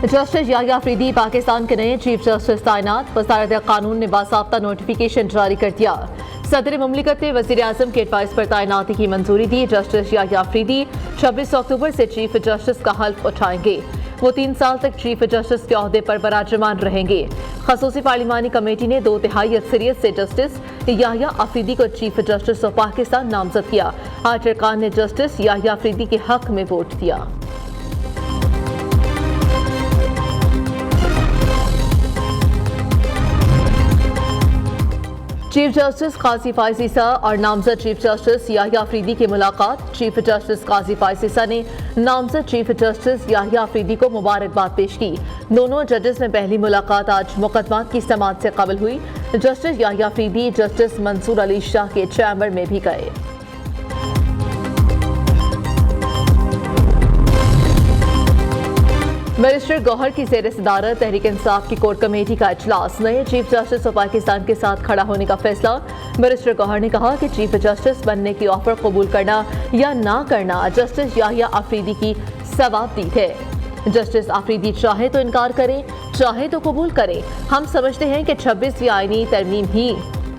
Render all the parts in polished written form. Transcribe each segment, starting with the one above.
Justice Yahya Afridi Pakistan के नए chief justice तैनात। वज़ारत कानून ने बासाब्ता नोटिफिकेशन जारी कर दिया। सदर मुमलिकत ने वज़ीर आज़म के एडवाइस पर तैनाती की मंजूरी दी। जस्टिस याह्या अफरीदी 26 अक्टूबर से चीफ जस्टिस का हल्फ उठाएंगे। वो 3 साल तक चीफ जस्टिस के ओहदे पर बराजमान रहेंगे। खसूसी पार्लिमानी कमेटी ने 2/3 अक्सरियत से जस्टिस याह्या अफरीदी को चीफ जस्टिस ऑफ पाकिस्तान नामजद किया। 8 अरकान ने जस्टिस याह्या अफरीदी के हक में वोट दिया। चीफ जस्टिस काजी फायज ईसा और नामजद चीफ जस्टिस याह्या अफरीदी की मुलाकात। चीफ जस्टिस काजी फायज ईसा ने नामजद चीफ जस्टिस याह्या अफरीदी को मुबारकबाद पेश की। दोनों जजेस में पहली मुलाकात आज मुकदमात की समाअत से कबल हुई। जस्टिस याह्या अफरीदी जस्टिस मंसूर अली शाह के चैम्बर में भी गए। बैरिस्टर गौहर की ज़ेर सदारत तहरीक इंसाफ की कोर कमेटी का इजलास। नए चीफ जस्टिस ऑफ पाकिस्तान के साथ खड़ा होने का फैसला। बैरिस्टर गौहर ने कहा कि चीफ जस्टिस बनने की ऑफर कबूल करना या ना करना जस्टिस याह्या अफरीदी की सवाबदीद है। जस्टिस अफरीदी चाहे तो इनकार करें, चाहे तो कबूल करें। हम समझते हैं कि 26वीं आईनी तरमीम ही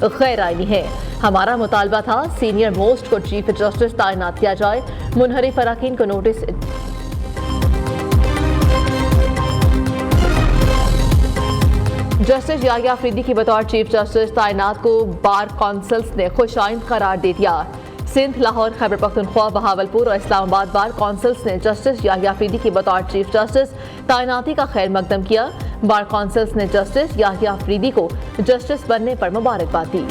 गैर आईनी है। हमारा मुतालबा था सीनियर मोस्ट को चीफ जस्टिस तैनात किया जाए। मुनहरिफ अरकान को नोटिस। जस्टिस याह्या अफरीदी की बतौर चीफ जस्टिस तैनात को बार कौंसल्स ने खुशाइंद करार दे दिया। सिंध, लाहौर, खैबर पख्तूनख्वा, बहावलपुर और इस्लामाबाद बार कौंसल्स ने जस्टिस याह्या अफरीदी की बतौर चीफ जस्टिस तैनाती का खैर मकदम किया। बार कौंसल्स ने जस्टिस याह्या अफरीदी को जस्टिस बनने पर मुबारकबाद दी।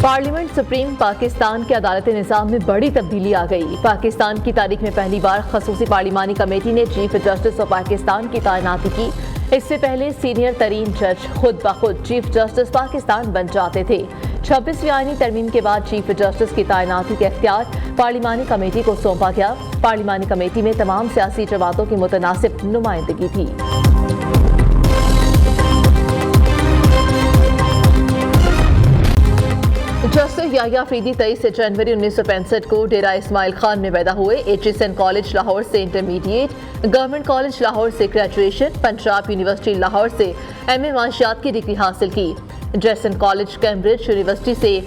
पार्लियामेंट सुप्रीम पाकिस्तान के अदालती निज़ाम में बड़ी तब्दीली आ गई। पाकिस्तान की तारीख में पहली बार खसूसी पार्लिमानी कमेटी ने चीफ जस्टिस ऑफ पाकिस्तान की तैनाती की। इससे पहले सीनियर तरीन जज खुद ब खुद चीफ जस्टिस पाकिस्तान बन जाते थे। 26वीं आईनी तरमीम के बाद चीफ जस्टिस की तैनाती का इख्तियार पार्लिमानी कमेटी को सौंपा गया। पार्लिमानी कमेटी में तमाम सियासी जमातों की मुतनासिब नुमाइंदगी थी। जस्टिस याह्या अफरीदी 23 जनवरी 1965 को डेरा इस्माइल खान में पैदा हुए। HSN कॉलेज लाहौर से इंटरमीडिएट, गवर्नमेंट कॉलेज लाहौर से ग्रेजुएशन, पंजाब यूनिवर्सिटी लाहौर से MA माशियात की डिग्री हासिल की। जेसन कॉलेज कैम्ब्रिज यूनिवर्सिटी से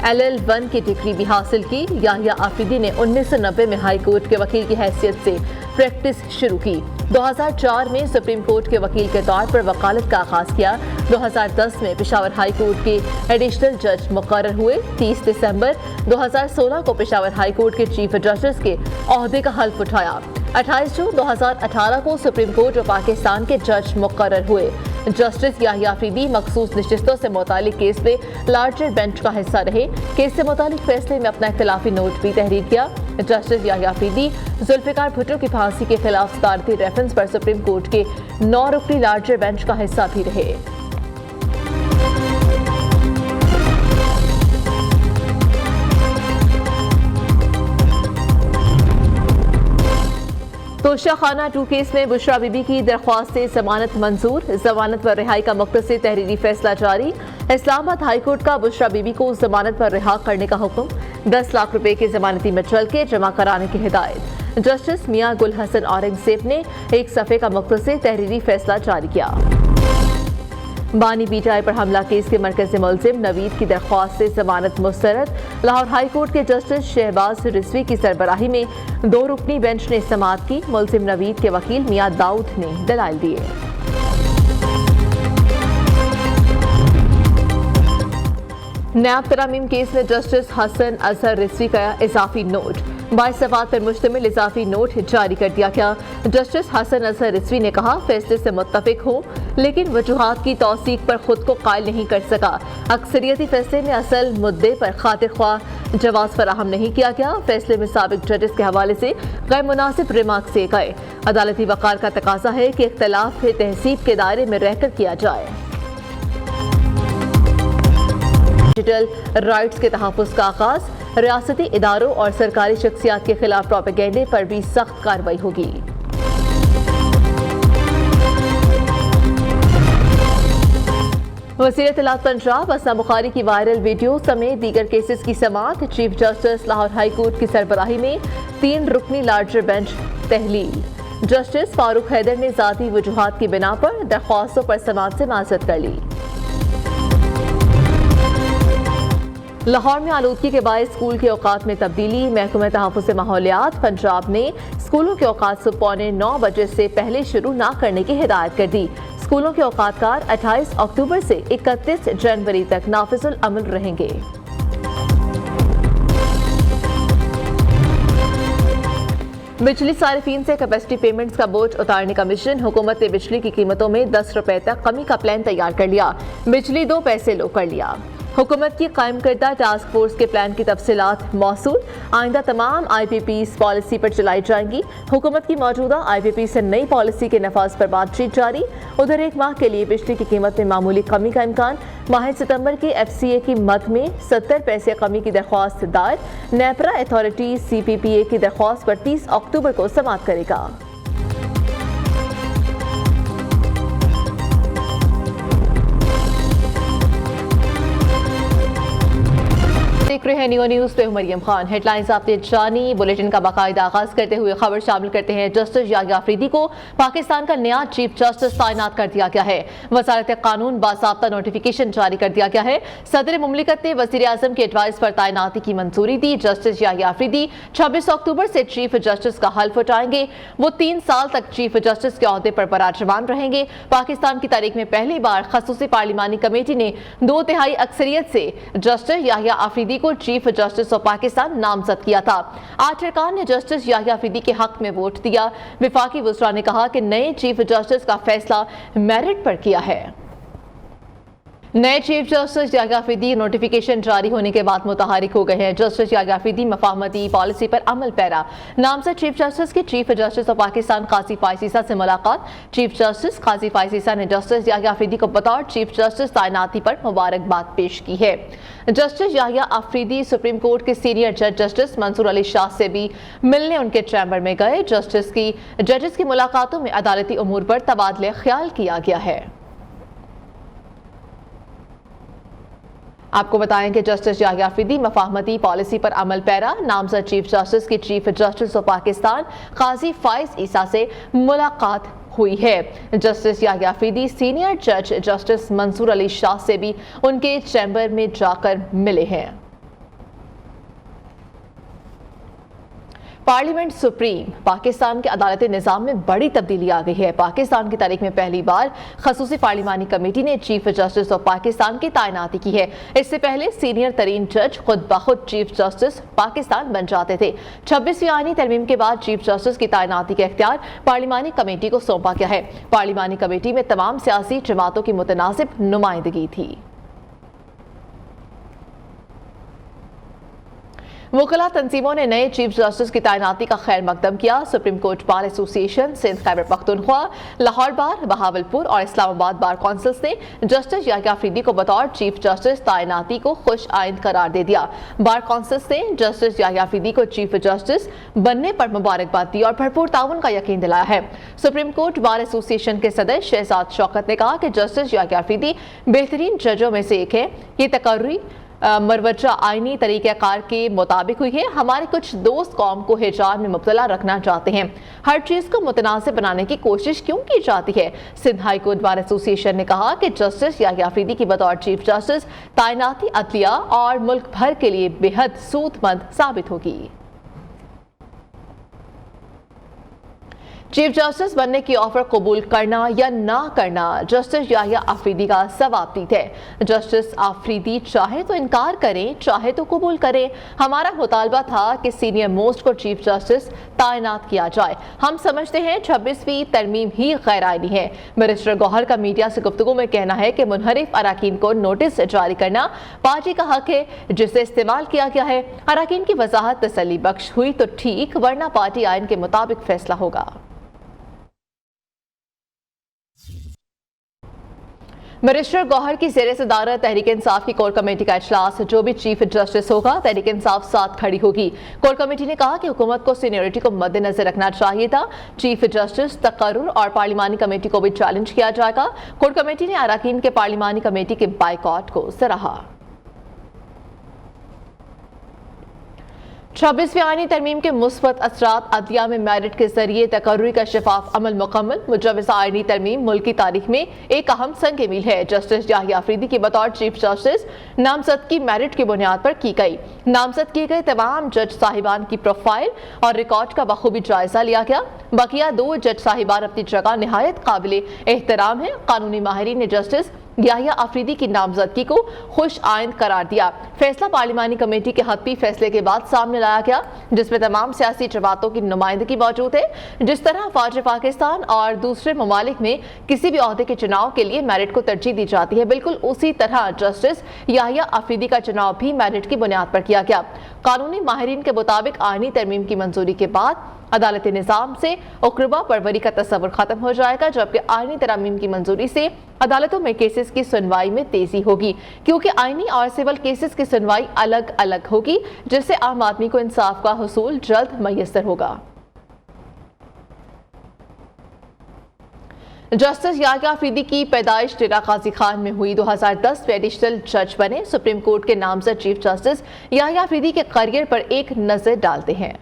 LL1 की डिग्री भी हासिल की। याह्या अफरीदी ने 1990 में हाई कोर्ट के वकील की हैसियत से प्रैक्टिस शुरू की। 2004 में सुप्रीम कोर्ट के वकील के तौर पर वकालत का आगाज किया। 2010 में पेशावर हाई कोर्ट के एडिशनल जज मुकर्रर हुए। 30 दिसंबर 2016 को पेशावर हाई कोर्ट के चीफ जस्टिस के ओहदे का हल्फ उठाया। 28 जून 2018 को सुप्रीम कोर्ट ऑफ पाकिस्तान के जज मुकर्रर हुए। जस्टिस याह्या अफरीदी मखसूस नशिस्तों से मुतालिक केस में लार्जर बेंच का हिस्सा रहे। केस से मुतालिक फैसले में अपना इख्तिलाफी नोट भी तहरीर किया। जस्टिस याह्या अफरीदी जुल्फिकार भुट्टो की फांसी के खिलाफ सदारती रेफरेंस पर सुप्रीम कोर्ट के 9 रुकनी लार्जर बेंच का हिस्सा भी रहे। तोशा खाना 2 केस में बुशरा बीबी की दरख्वास्त से जमानत मंजूर। जमानत पर रिहाई का मुख्तसर तहरीरी फैसला जारी। इस्लामाबाद हाई कोर्ट का बुशरा बीबी को जमानत पर रिहा करने का हुक्म। 10 लाख रुपए की जमानती मचल के जमा कराने की हिदायत। जस्टिस मियां गुल हसन औरंगजेब ने एक सफ़े का मुख्तसर तहरीरी फैसला जारी किया। बानी बीटाई पर हमला केस के मरकज़ी मुलजिम नवीद की दरख्वास्त से जमानत मुस्तरद। लाहौर हाई कोर्ट के जस्टिस शहबाज रिजवी की सरबराही में 2 रुकनी बेंच ने समाअत की। मुलजिम नवीद के वकील मियां दाऊद ने दलाइल दिए। नैब तरामीम केस में जस्टिस हसन अजहर रिजवी का इजाफी नोट। 22 सफ़ात पर मुश्तमिल इजाफी नोट जारी कर दिया गया। जस्टिस हसन अजहर रिजवी ने कहा, फैसले से मुत्तफिक हूँ लेकिन वजूहात की तौसीक पर खुद को कायल नहीं कर सका। अक्सरियती फैसले में असल मुद्दे पर खातिर ख्वाह जवाब फराहम नहीं किया गया। फैसले में साबिक जजेस के हवाले से गैर मुनासिब रिमार्क से गए। अदालती वक़ार का तकाजा है कि इख्तलाफ तहसीब के दायरे में रहकर किया जाए। डिजिटल राइट्स के तहफ़्फ़ुज़ का आगाज। रियासती इदारों और सरकारी शख्सियात के खिलाफ प्रोपेगेंडे पर भी सख्त कार्रवाई होगी। वज़ीर इत्तलात पंजाब असना बुखारी की वायरल वीडियो समेत दीगर केसेस की समाअत। Chief justice Lahore high court की सरबराही में 3 रुकनी लार्जर बेंच तहलील। जस्टिस फारूक हैदर ने ज़ाती वजूहात की बिना पर दरख्वास्तों पर समाअत से माज़रत कर ली। लाहौर में आलूदगी के बायस स्कूल के औकात में तब्दीली। महकमा तहफ़्फ़ुज़ माहौलियात पंजाब ने स्कूलों के औकात सुबह पौने 9 बजे से पहले शुरू न करने की हिदायत कर दी। स्कूलों के औकातकार 28 अक्टूबर से 31 जनवरी तक नाफिजुल अमल रहेंगे। बिजली सारिफीन से कैपेसिटी पेमेंट्स का बोझ उतारने का मिशन। हुकूमत ने बिजली की कीमतों में 10 रुपए तक कमी का प्लान तैयार कर लिया। बिजली 2 पैसे लो कर लिया। हुकूमत की कायम करदा टास्क फोर्स के प्लान की तफसीलात मौसूल। आइंदा तमाम IPPs पॉलिसी पर चलाई जाएंगी। हुकूमत की मौजूदा IPP से नई पॉलिसी के नफाज पर बातचीत जारी। उधर 1 माह के लिए बिजली की कीमत में मामूली कमी का इम्कान। माह सितंबर के FCA की मद में 70 पैसे कमी की दरख्वास्त दायर। नेपरा अथॉरिटी CPPA की दरख्वास्त पर 30 अक्टूबर को समाअत करेगा। देख रहे हैं न्यूज़ पे मरियम खान। हेडलाइंस आपने जानी। बुलेटिन का बाकायदा आगाज करते हुए खबर शामिल करते हैं। जस्टिस याह्या अफरीदी को पाकिस्तान का नया चीफ जस्टिस तैनात कर दिया गया है। वजारत कानून बाज़ाब्ता नोटिफिकेशन जारी कर दिया गया है। सदर मुमलिकत ने वज़ीर आज़म की एडवाइस पर तैनाती की मंजूरी दी। जस्टिस याह्या अफरीदी 26 अक्टूबर से चीफ जस्टिस का हल्फ उठाएंगे। वो 3 साल तक चीफ जस्टिस के ओहदे पर बराजमान रहेंगे। पाकिस्तान की तारीख में पहली बार खसूसी पार्लिमानी कमेटी ने 2/3 अक्सरियत से जस्टिस याह्या अफरीदी को चीफ जस्टिस ऑफ पाकिस्तान नामजद किया था। 8 अरकान ने जस्टिस याह्या अफरीदी के हक में वोट दिया। विफाकी वज़रा ने कहा कि नए चीफ जस्टिस का फैसला मेरिट पर किया है। नए chief justice Yahya Afridi notification जारी होने के बाद मुतहरिक हो गए हैं। जस्टिस याह्या अफरीदी मफाहमती पॉलिसी पर अमल पैरा। नामजद चीफ जस्टिस की चीफ जस्टिस ऑफ पाकिस्तान काजी फायसीसा से मुलाकात। चीफ जस्टिस काजी फायसीसा ने जस्टिस याह्या अफरीदी को बतौर चीफ जस्टिस तैनाती पर मुबारकबाद पेश की है। Justice Yahya Afridi supreme court के सीनियर जज जस्टिस मंसूर अली शाह से भी मिलने उनके चैम्बर में गए। जजेस की मुलाकातों में अदालती उमूर पर तबादले ख्याल किया गया है। आपको बताएं कि जस्टिस याह्या अफरीदी मफाहमती पॉलिसी पर अमल पैरा। नामजद चीफ जस्टिस की चीफ जस्टिस ऑफ पाकिस्तान काजी फाइज ईसा से मुलाकात हुई है। जस्टिस याह्या अफरीदी सीनियर जज जस्टिस मंसूर अली शाह से भी उनके चैम्बर में जाकर मिले हैं। Parliament supreme. पाकिस्तान के अदालती निज़ाम में बड़ी तब्दीली आ गई है। पाकिस्तान की तारीख में पहली बार खसूसी पार्लिमानी कमेटी ने चीफ जस्टिस ऑफ पाकिस्तान की तैनाती की है। इससे पहले सीनियर तरीन जज खुद बखुद चीफ जस्टिस पाकिस्तान बन जाते थे। 26वीं आईनी तरमीम के बाद चीफ जस्टिस की तैनाती का इख्तियार पार्लिमानी कमेटी को सौंपा गया है। पार्लिमानी कमेटी में तमाम सियासी जमातों की मुतनासिब नुमाइंदगी थी। वकला तंजीमों ने नए चीफ जस्टिस की तैनाती का खैर मकदम किया। Supreme court bar association, Sindh Khyber Pakhtunkhwa, Lahore bar, Bahawalpur और इस्लामाबाद बार कौंसिल्स ने जस्टिस याह्या अफरीदी को बतौर चीफ जस्टिस तैनाती को खुश आइंद करार दे दिया। बार कौंसिल्स ने जस्टिस याह्या अफरीदी को चीफ जस्टिस बनने पर मुबारकबाद दी और भरपूर ताउन का यकीन दिलाया है। सुप्रीम कोर्ट बार एसोसिएशन के सदर शहजाद शौकत ने कहा कि जस्टिस याह्या अफरीदी बेहतरीन जजों में से एक है। ये तकर्री मरवजा आईनी तरीक़ाकार के मुताबिक हुई है। हमारे कुछ दोस्त कौम को हिजाब में मुब्तला रखना चाहते हैं। हर चीज़ को मुतनासिब बनाने की कोशिश क्यों की जाती है? Sindh high court bar association ने कहा कि जस्टिस याह्या अफरीदी की बतौर चीफ जस्टिस तैनाती अदलिया और मुल्क भर के लिए बेहद सूदमंद साबित होगी। चीफ जस्टिस बनने की ऑफर कबूल करना या ना करना जस्टिस याह्या अफरीदी का सवाबदीद है। जस्टिस अफरीदी चाहे तो इनकार करें, चाहे तो कबूल करें। हमारा मुतालबा था कि सीनियर मोस्ट को चीफ जस्टिस तैनात किया जाए। हम समझते हैं 26वीं तरमीम ही गैर आईनी है। बैरिस्टर गौहर का मीडिया से गुफ्तगू में कहना है कि मुनहरिफ अराकीन को नोटिस जारी करना पार्टी का हक है, जिसे इस्तेमाल किया गया है। अराकीन की वजाहत तसल्ली बख्श हुई तो ठीक, वरना पार्टी आइन के मुताबिक फैसला होगा। बैरिस्टर गौहर की ज़ेर सदारत तहरीक इंसाफ की कोर कमेटी का इजलास। जो भी चीफ जस्टिस होगा तहरीक इंसाफ साथ खड़ी होगी। कोर कमेटी ने कहा कि हुकूमत को सीनियरिटी को मद्देनजर रखना चाहिए था। चीफ जस्टिस तकर्रुर और पार्लिमानी कमेटी को भी चैलेंज किया जाएगा। कोर कमेटी ने अराकीन के पार्लिमानी कमेटी के बाइकॉट को सराहा। 26वीं आईनी तरमीम के मुस्बत असरात अदलिया में मेरिट के जरिए तकर्री का शफाफ अमल मुकम्मल। मुजव्वज़ा आईनी तरमीम मुल्क की तारीख में एक अहम संग मील है। जस्टिस याहिया अफरीदी की बतौर चीफ जस्टिस नामजदगी मेरिट की बुनियाद पर की गई। नामजद किए गए तमाम जज साहिबान की प्रोफाइल और रिकॉर्ड का बखूबी जायजा लिया गया। बकिया 2 जज साहिबान अपनी जगह निहायत काबिल एहतराम है। कानूनी माहिरीन ने जस्टिस याहिया अफरीदी की नामजदगी को खुश आइंद करार दिया। फैसला पार्लिमानी कमेटी के हतमी फैसले के बाद सामने लाया गया, जिसमें तमाम सियासी जमातों की नुमाइंदगी मौजूद है। जिस तरह फौज पाकिस्तान और दूसरे ममालिक में किसी भी ओहदे के चुनाव के लिए मेरिट को तरजीह दी जाती है, बिल्कुल उसी तरह जस्टिस याहिया अफरीदी का चुनाव भी मेरिट की बुनियाद पर किया गया। कानूनी माहिरीन के मुताबिक आईनी तरमीम की मंजूरी के बाद अदालती निज़ाम से उक़्रबा परवरी का तस्वुर खत्म हो जाएगा, जबकि आईनी तरमीम की मंजूरी से अदालतों में केसेस की सुनवाई में तेजी होगी, क्योंकि आईनी और सिविल केसेस की सुनवाई अलग अलग होगी, जिससे आम आदमी को इंसाफ का हुसूल जल्द मैसर होगा। जस्टिस याहिया अफरीदी की पैदाइश डेरा गाजी खान में हुई। 2010 में एडिशनल जज बने। सुप्रीम कोर्ट के नामजद चीफ जस्टिस याहिया अफरीदी के करियर पर एक नजर डालते हैं।